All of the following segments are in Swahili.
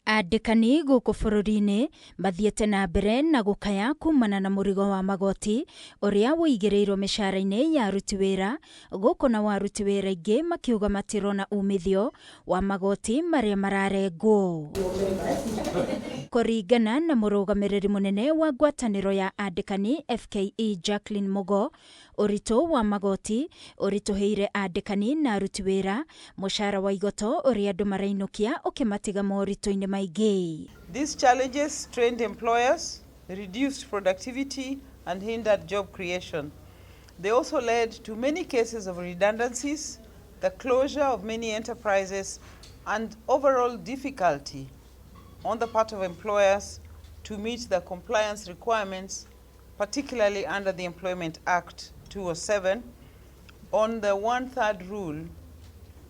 Andikani guku bururi-ini mathiete na mbere na gukaya kumana na murigo wa magoti uria wigirirwo mishara-ini ya aruti wira guku na waruti wira ingi makiuga matirona umithio wa magoti maria mararengwo. Kuringana na murugamiriri munene wa ngwataniro ya andikani FKE Jacqueline Mugo, urito wa magoti urituheire andikani na aruti wira mushara wa igoto uria andu marainukia ukimatiga morito-ini maingĩ. These challenges strained employers, reduced productivity and hindered job creation. They also led to many cases of redundancies, the closure of many enterprises and overall difficulty on the part of employers to meet the compliance requirements, particularly under the Employment Act 2007 on the 1/3 rule,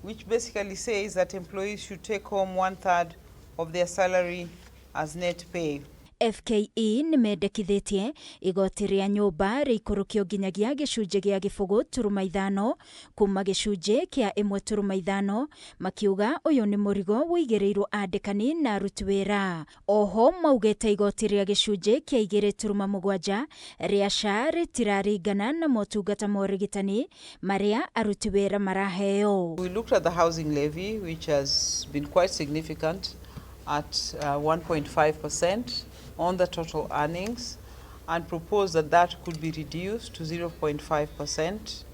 which basically says that employees should take home 1/3 of their salary as net pay. FKE ni mendekithitie igoti ria nyumba riikurukio nginyagia gicunji gia gibugu turuma ithano kuma gicunji kia 1.5 makiuga uyu ni murigo wigirirwo andikani na aruti wira. Oho maugite igoti ria gicunji kia 2.7 ria SHA ritiraringana na motungata ma urigitani maria aruti wira maraheo. We looked at the housing levy, which has been quite significant at 1.5% on the total earnings, and proposed that that could be reduced to 0.5%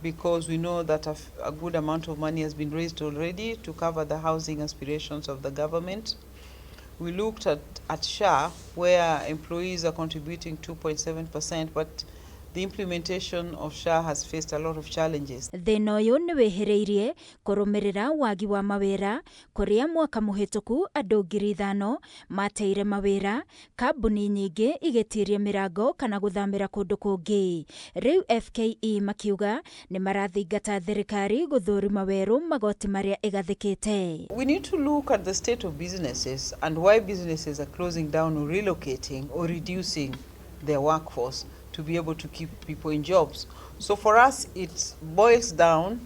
because we know that a good amount of money has been raised already to cover the housing aspirations of the government. We looked at SHA, where employees are contributing 2.7%, but the implementation of SHA has faced a lot of challenges. Thina uyu ni wihiriirie kurumirira wagi wa mawira kuria mwaka muhituku andu 5,000 mateire mawira, kambuni nyingi igitirie mirango kana guthamira kundu kungi. Riu FKE makiuga ni marathingata thirikari guthurima weru magoti maria igathikite. We need to look at the state of businesses and why businesses are closing down or relocating or reducing their workforce to be able to keep people in jobs. So for us, it boils down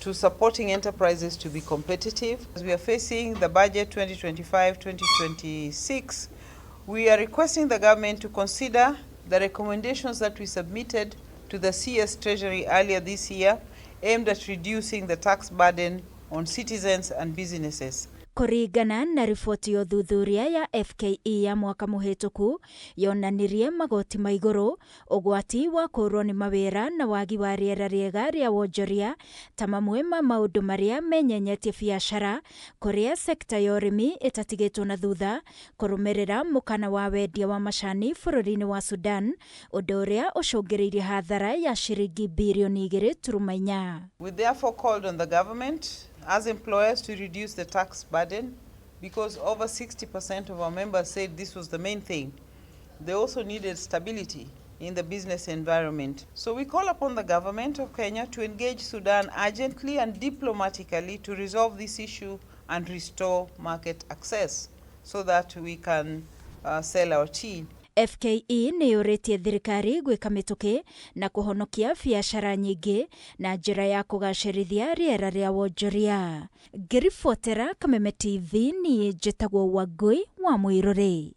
to supporting enterprises to be competitive. As we are facing the budget 2025-2026, we are requesting the government to consider the recommendations that we submitted to the CS Treasury earlier this year, aimed at reducing the tax burden on citizens and businesses. Kuringana na riboti ya uthuthuria ya FKE ya mwaka muhituku yonanirie magoti ma iguru, ugwati wa kurwo ni mawira na wagi wa riera riega ria wonjoria ta mamwe ma maundu maria menyenyetie biacara, kuria sekta ya urimi itatigitwo na thutha kurumirira mukana wa wendia wa macani bururi-ini wa Sudan, undu uria ucungiriirie hathara ya ciringi bilioni 2.4. We therefore called on the government as employers to reduce the tax burden, because over 60% of our members said this was the main thing. They also needed stability in the business environment. So we call upon the government of Kenya to engage Sudan urgently and diplomatically to resolve this issue and restore market access so that we can sell our tea. FKE ni yuritie thirikari gwika mituki na kuhonokia biacara nyingi na njira ya kugacirithia riera ria wonjoria. Ngiribotera Kameme TV ni njitagwo Wangui wa Mwiruri.